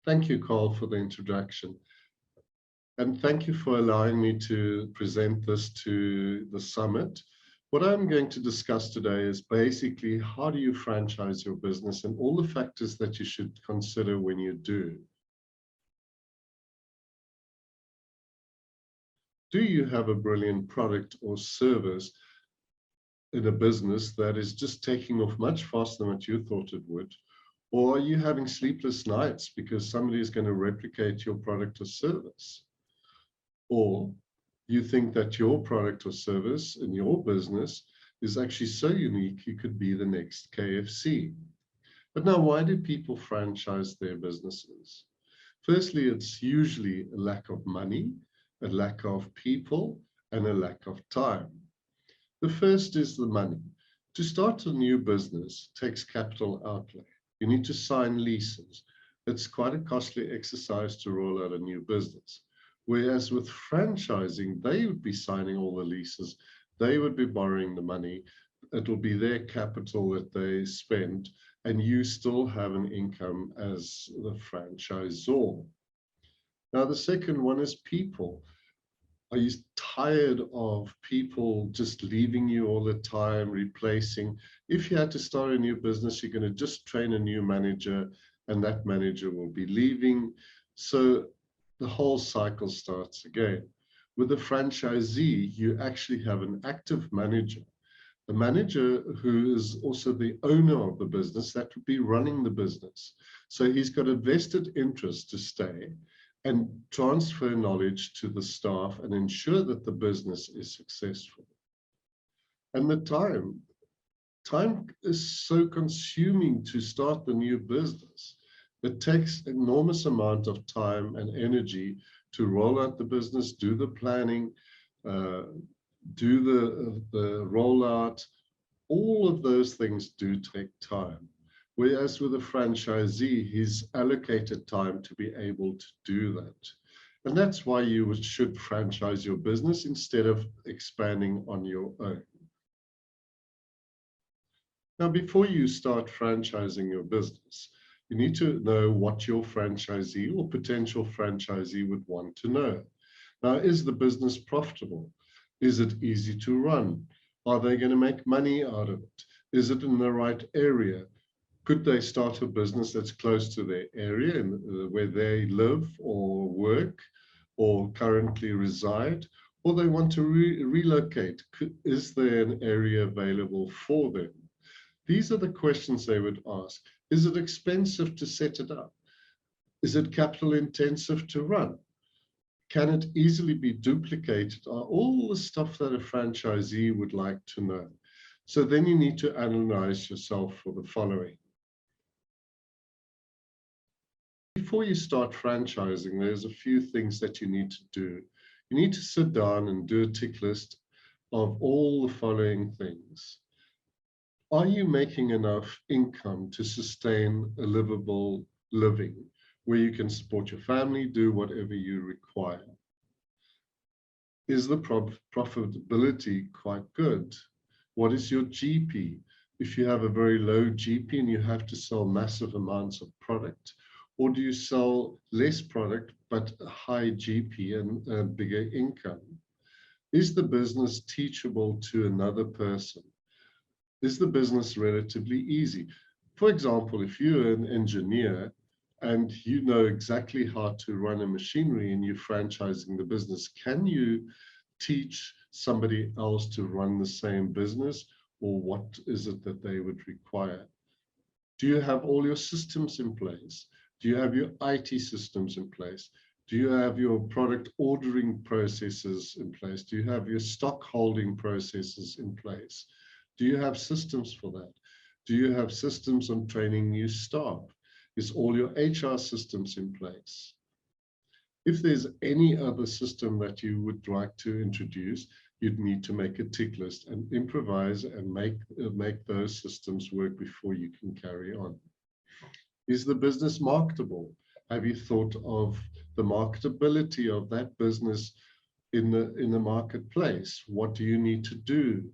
Thank you, Carl, for the introduction. And thank you for allowing me to present this to the summit. What I'm going to discuss today is basically how do you franchise your business and all the factors that you should consider when you do. Do you have a brilliant product or service in a business that is just taking off much faster than what you thought it would? Or are you having sleepless nights because somebody is going to replicate your product or service? Or you think that your product or service in your business is actually so unique, you could be the next KFC. But now, why do people franchise their businesses? Firstly, it's usually a lack of money, a lack of people, and a lack of time. The first is the money. To start a new business takes capital outlay. You need to sign leases. It's quite a costly exercise to roll out a new business. Whereas with franchising, they would be signing all the leases. They would be borrowing the money. It will be their capital that they spend, and you still have an income as the franchisor. Now, the second one is people. Are you tired of people just leaving you all the time, replacing? If you had to start a new business, you're going to just train a new manager, and that manager will be leaving. So the whole cycle starts again. With a franchisee, you actually have an active manager. The manager who is also the owner of the business, that would be running the business. So he's got a vested interest to stay and transfer knowledge to the staff and ensure that the business is successful. And the time is so consuming to start the new business. It takes an enormous amount of time and energy to roll out the business, do the planning, do the rollout. All of those things do take time. Whereas with a franchisee, he's allocated time to be able to do that. And that's why you should franchise your business instead of expanding on your own. Now, before you start franchising your business, you need to know what your franchisee or potential franchisee would want to know. Now, is the business profitable? Is it easy to run? Are they going to make money out of it? Is it in the right area? Could they start a business that's close to their area and where they live or work or currently reside? Or they want to relocate? Is there an area available for them? These are the questions they would ask. Is it expensive to set it up? Is it capital intensive to run? Can it easily be duplicated? Are all the stuff that a franchisee would like to know? So then you need to analyze yourself for the following. Before you start franchising, there's a few things that you need to do. You need to sit down and do a tick list of all the following things. Are you making enough income to sustain a livable living where you can support your family, do whatever you require? Is the profitability quite good? What is your GP? If you have a very low GP and you have to sell massive amounts of product, or do you sell less product but a high GP and a bigger income? Is the business teachable to another person? Is the business relatively easy? For example, if you're an engineer and you know exactly how to run a machinery and you're franchising the business, can you teach somebody else to run the same business, or what is it that they would require? Do you have all your systems in place? Do you have your IT systems in place? Do you have your product ordering processes in place? Do you have your stock holding processes in place? Do you have systems for that? Do you have systems on training new staff? Is all your HR systems in place? If there's any other system that you would like to introduce, you'd need to make a tick list and improvise and make those systems work before you can carry on. Is the business marketable? Have you thought of the marketability of that business in the marketplace? What do you need to do?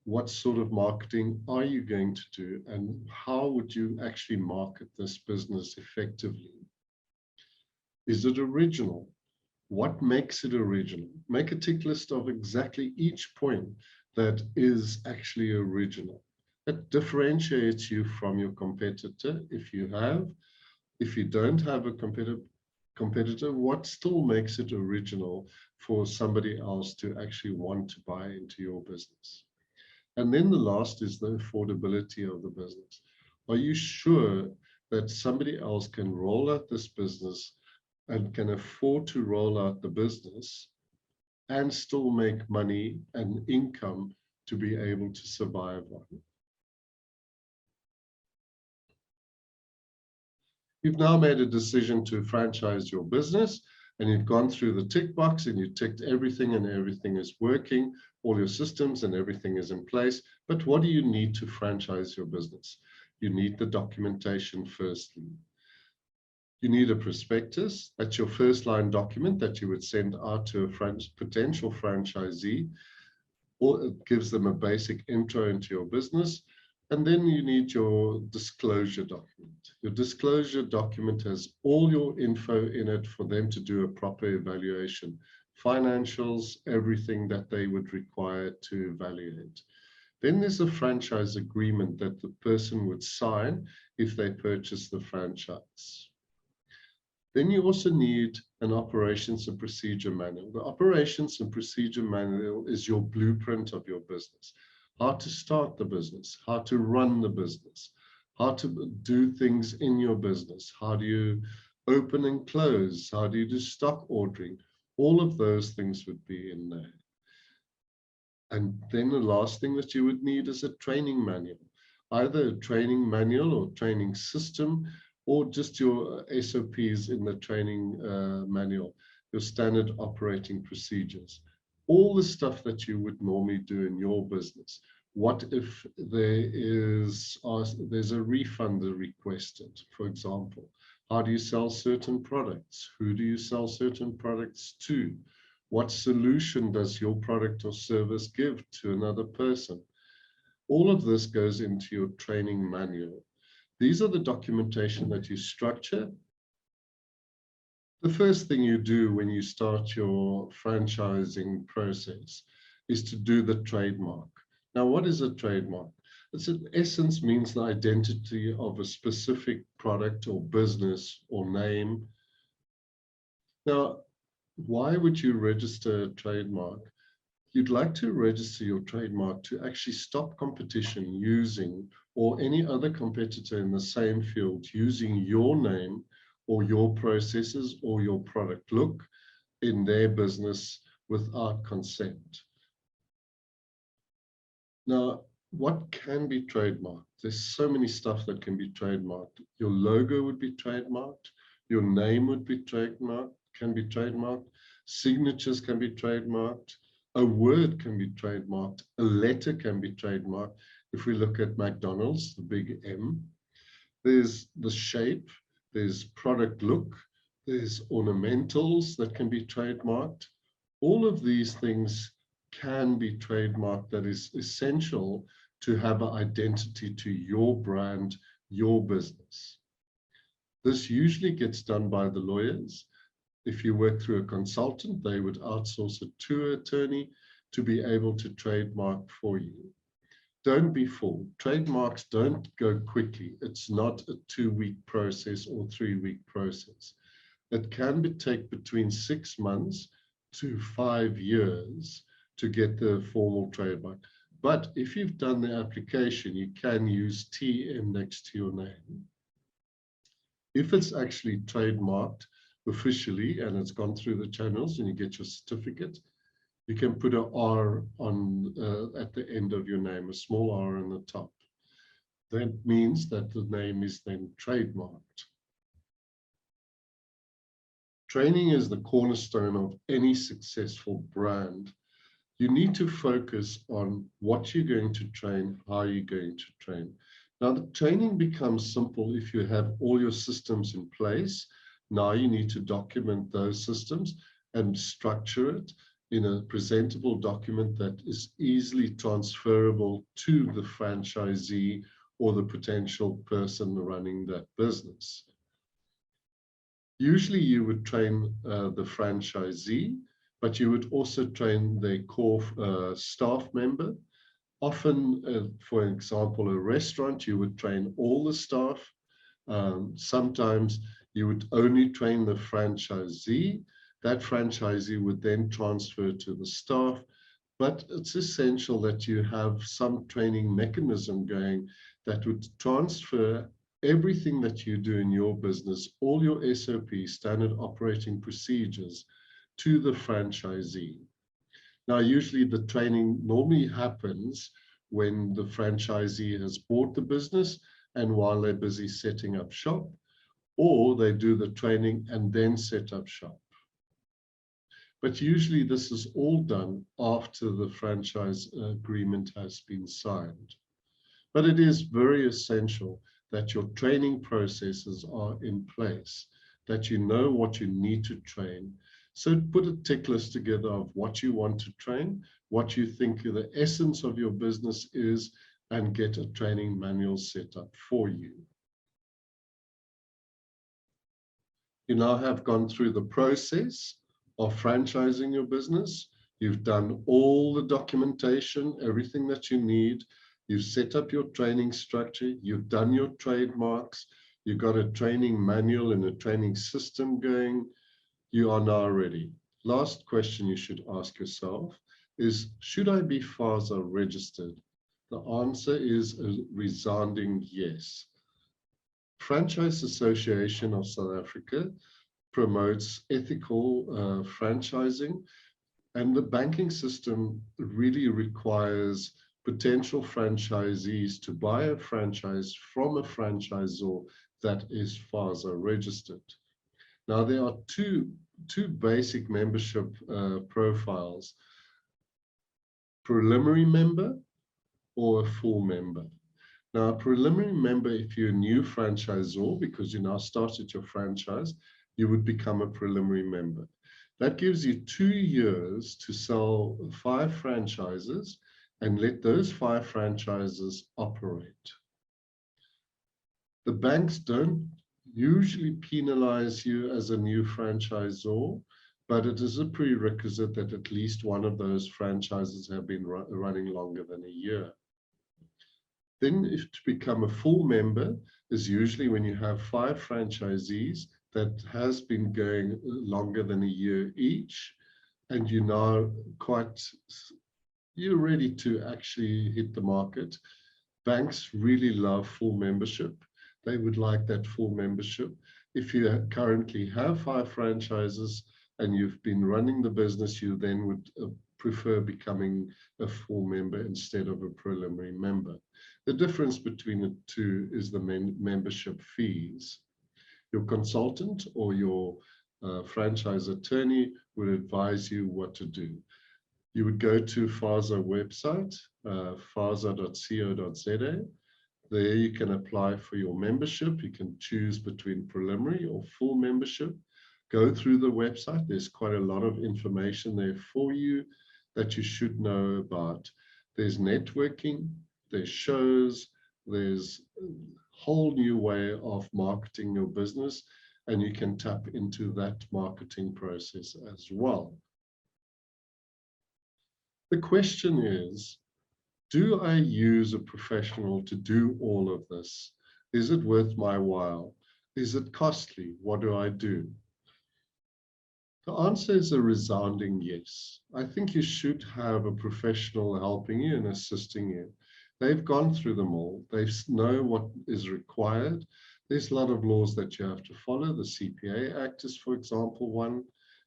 What sort of marketing are you going to do? And how would you actually market this business effectively? Is it original? What makes it original? Make a tick list of exactly each point that is actually original. It differentiates you from your competitor if you have. If you don't have a competitor, what still makes it original for somebody else to actually want to buy into your business? And then the last is the affordability of the business. Are you sure that somebody else can roll out this business and can afford to roll out the business and still make money and income to be able to survive on? You've now made a decision to franchise your business, and you've gone through the tick box and you ticked everything and everything is working, all your systems and everything is in place. But what do you need to franchise your business? You need the documentation firstly. You need a prospectus. That's your first line document that you would send out to a potential franchisee, or it gives them a basic intro into your business. And then you need your disclosure document. Your disclosure document has all your info in it for them to do a proper evaluation, financials, everything that they would require to evaluate. Then there's a franchise agreement that the person would sign if they purchase the franchise. Then you also need an operations and procedure manual. The operations and procedure manual is your blueprint of your business. How to start the business, how to run the business, how to do things in your business, how do you open and close, how do you do stock ordering. All of those things would be in there. And then the last thing that you would need is a training manual, either a training manual or training system, or just your SOPs in the training manual, your standard operating procedures. All the stuff that you would normally do in your business. What if there's a refund requested, for example? How do you sell certain products? Who do you sell certain products to? What solution does your product or service give to another person? All of this goes into your training manual. These are the documentation that you structure. The first thing you do when you start your franchising process is to do the trademark. Now, what is a trademark? It's in essence means the identity of a specific product or business or name. Now, why would you register a trademark? You'd like to register your trademark to actually stop competition using, or any other competitor in the same field using your name or your processes or your product look in their business without consent. Now, what can be trademarked? There's so many stuff that can be trademarked. Your logo would be trademarked. Your name would be trademarked, can be trademarked. Signatures can be trademarked. A word can be trademarked. A letter can be trademarked. If we look at McDonald's, the big M, there's the shape, there's product look, there's ornamentals that can be trademarked. All of these things can be trademarked. That is essential to have an identity to your brand, your business. This usually gets done by the lawyers. If you work through a consultant, they would outsource it to an attorney to be able to trademark for you. Don't be fooled. Trademarks don't go quickly. It's not a 2-week process or 3-week process. It can take between 6 months to 5 years to get the formal trademark. But if you've done the application, you can use TM next to your name. If it's actually trademarked officially and it's gone through the channels and you get your certificate, you can put an R on at the end of your name, a small R on the top. That means that the name is then trademarked. Training is the cornerstone of any successful brand. You need to focus on what you're going to train, how you're going to train. Now, the training becomes simple if you have all your systems in place. Now you need to document those systems and structure it in a presentable document that is easily transferable to the franchisee or the potential person running that business. Usually you would train the franchisee, but you would also train their core staff member. Often, for example, a restaurant, you would train all the staff. Sometimes you would only train the franchisee. That franchisee would then transfer to the staff. But it's essential that you have some training mechanism going that would transfer everything that you do in your business, all your SOP, standard operating procedures, to the franchisee. Now, usually the training normally happens when the franchisee has bought the business and while they're busy setting up shop, or they do the training and then set up shop. But usually this is all done after the franchise agreement has been signed. But it is very essential that your training processes are in place, that you know what you need to train. So put a tick list together of what you want to train, what you think the essence of your business is, and get a training manual set up for you. You now have gone through the process of franchising your business. You've done all the documentation, everything that you need. You've set up your training structure. You've done your trademarks. You've got a training manual and a training system going. You are now ready. Last question you should ask yourself is, should I be FASA registered? The answer is a resounding yes. Franchise Association of South Africa promotes ethical franchising, and the banking system really requires potential franchisees to buy a franchise from a franchisor that is FASA registered. Now, there are two basic membership profiles: preliminary member or a full member. Now, a preliminary member, if you're a new franchisor, because you now started your franchise, you would become a preliminary member. That gives you 2 years to sell 5 franchises and let those 5 franchises operate. The banks don't usually penalize you as a new franchisor, but it is a prerequisite that at least one of those franchises have been running longer than a year. Then, if to become a full member is usually when you have 5 franchisees that has been going longer than a year each, and you're now you're ready to actually hit the market. Banks really love full membership. They would like that full membership. If you currently have 5 franchises and you've been running the business, you then would prefer becoming a full member instead of a preliminary member. The difference between the two is the membership fees. Your consultant or your franchise attorney would advise you what to do. You would go to FASA website, fasa.co.za. There you can apply for your membership. You can choose between preliminary or full membership. Go through the website. There's quite a lot of information there for you that you should know about. There's networking, there's shows, there's a whole new way of marketing your business, and you can tap into that marketing process as well. The question is, do I use a professional to do all of this? Is it worth my while? Is it costly? What do I do? The answer is a resounding yes. I think you should have a professional helping you and assisting you. They've gone through them all. They know what is required. There's a lot of laws that you have to follow. The CPA Act is, for example, one.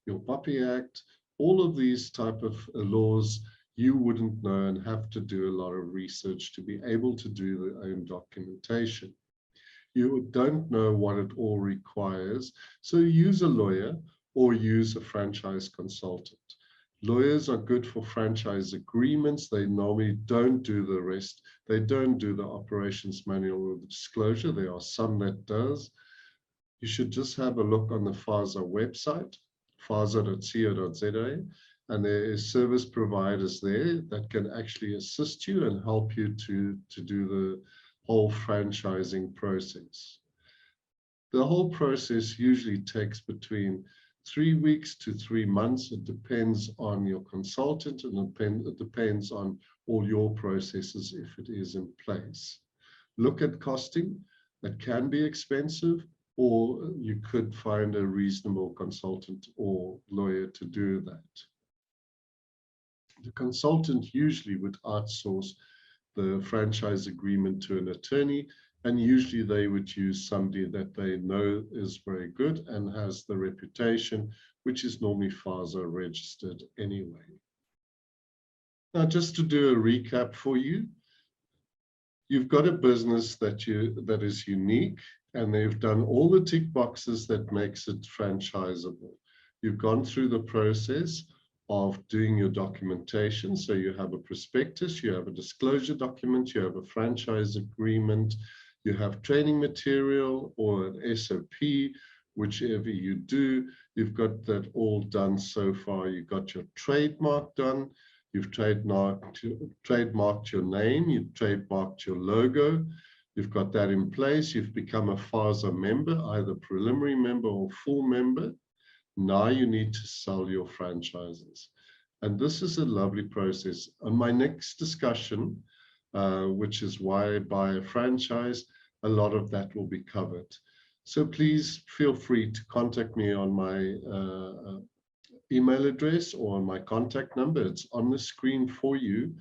Your Puppy Act. All of these type of laws you wouldn't know and have to do a lot of research to be able to do their own documentation. You don't know what it all requires, so use a lawyer or use a franchise consultant. Lawyers are good for franchise agreements. They normally don't do the rest. They don't do the operations manual or the disclosure. There are some that does. You should just have a look on the FASA website, fasa.co.za, and there is service providers there that can actually assist you and help you to do the whole franchising process. The whole process usually takes between 3 weeks to 3 months. It depends on your consultant, and it depends on all your processes if it is in place. Look at costing. It can be expensive, or you could find a reasonable consultant or lawyer to do that. The consultant usually would outsource the franchise agreement to an attorney, and usually they would use somebody that they know is very good and has the reputation, which is normally FASA registered anyway. Now, just to do a recap for you, you've got a business that is unique, and they've done all the tick boxes that makes it franchisable. You've gone through the process of doing your documentation. So you have a prospectus, you have a disclosure document, you have a franchise agreement, you have training material or an SOP, whichever you do. You've got that all done so far. You've got your trademark done. You've trademarked your name, you've trademarked your logo. You've got that in place. You've become a FASA member, either preliminary member or full member. Now you need to sell your franchises. And this is a lovely process. On my next discussion, which is why buy a franchise, a lot of that will be covered. So please feel free to contact me on my email address or on my contact number. It's on the screen for you.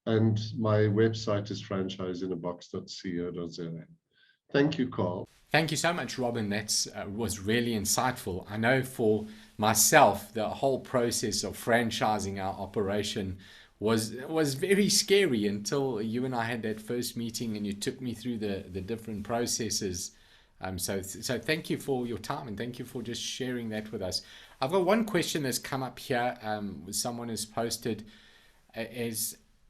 And my website is franchiseinAbox.co.za. Thank you, Carl. Thank you so much, Robin. That was really insightful. I know for myself, the whole process of franchising our operation was very scary until you and I had that first meeting and you took me through the different processes. So thank you for your time, and thank you for just sharing that with us. I've got one question that's come up here. Someone has posted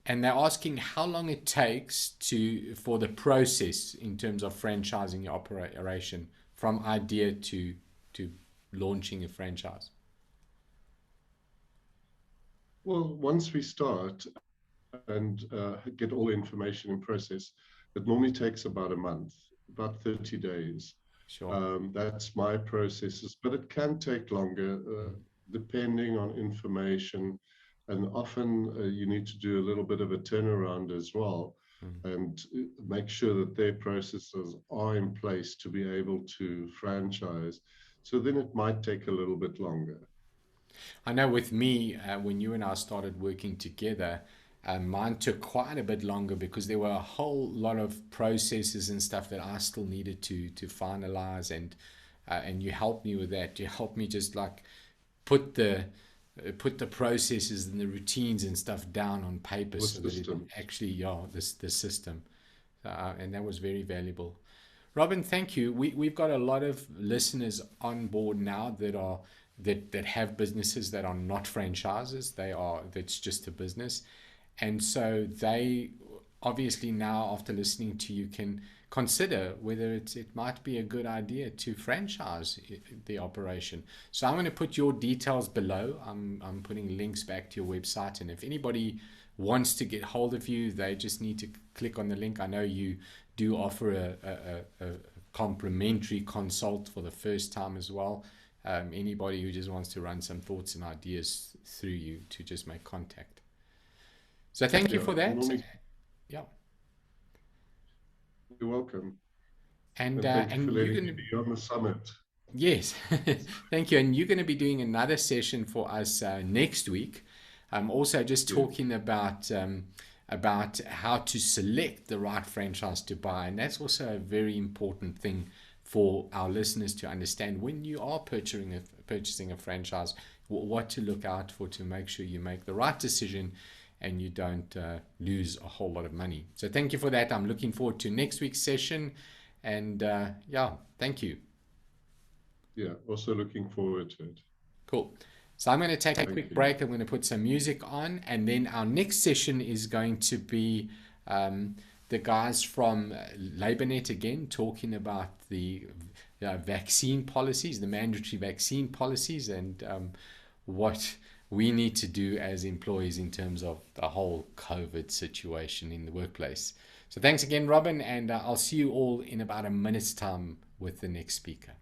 and they're asking how long it takes for the process in terms of franchising your operation from idea to launching a franchise. Well, once we start and get all the information in process, it normally takes about a month, about 30 days. Sure. That's my processes, but it can take longer depending on information. And often you need to do a little bit of a turnaround as well, and make sure that their processes are in place to be able to franchise. So then it might take a little bit longer. I know with me, when you and I started working together, mine took quite a bit longer because there were a whole lot of processes and stuff that I still needed to finalize, and you helped me with that. You helped me just like put the processes and the routines and stuff down on paper, so that it actually, the system, and that was very valuable. Robin, thank you. We've got a lot of listeners on board now that have businesses that are not franchises. That's just a business, and so they obviously now, after listening to you, can consider whether it might be a good idea to franchise the operation. So I'm going to put your details below. I'm putting links back to your website, and if anybody wants to get hold of you, they just need to click on the link. I know you do offer a complimentary consult for the first time as well. Anybody who just wants to run some thoughts and ideas through you, to just make contact. So thank you for that. Yeah. You're welcome. And thank you for letting me be on the summit. Yes, thank you. And you're going to be doing another session for us next week. Also just talking about how to select the right franchise to buy. And that's also a very important thing for our listeners to understand when you are purchasing a franchise, what to look out for to make sure you make the right decision and you don't lose a whole lot of money. So thank you for that. I'm looking forward to next week's session. And thank you. Yeah, also looking forward to it. Cool. So I'm going to take a quick break. I'm going to put some music on, and then our next session is going to be the guys from LabourNet again, talking about the vaccine policies, the mandatory vaccine policies, and what we need to do as employees in terms of the whole COVID situation in the workplace. So thanks again, Robin, and I'll see you all in about a minute's time with the next speaker.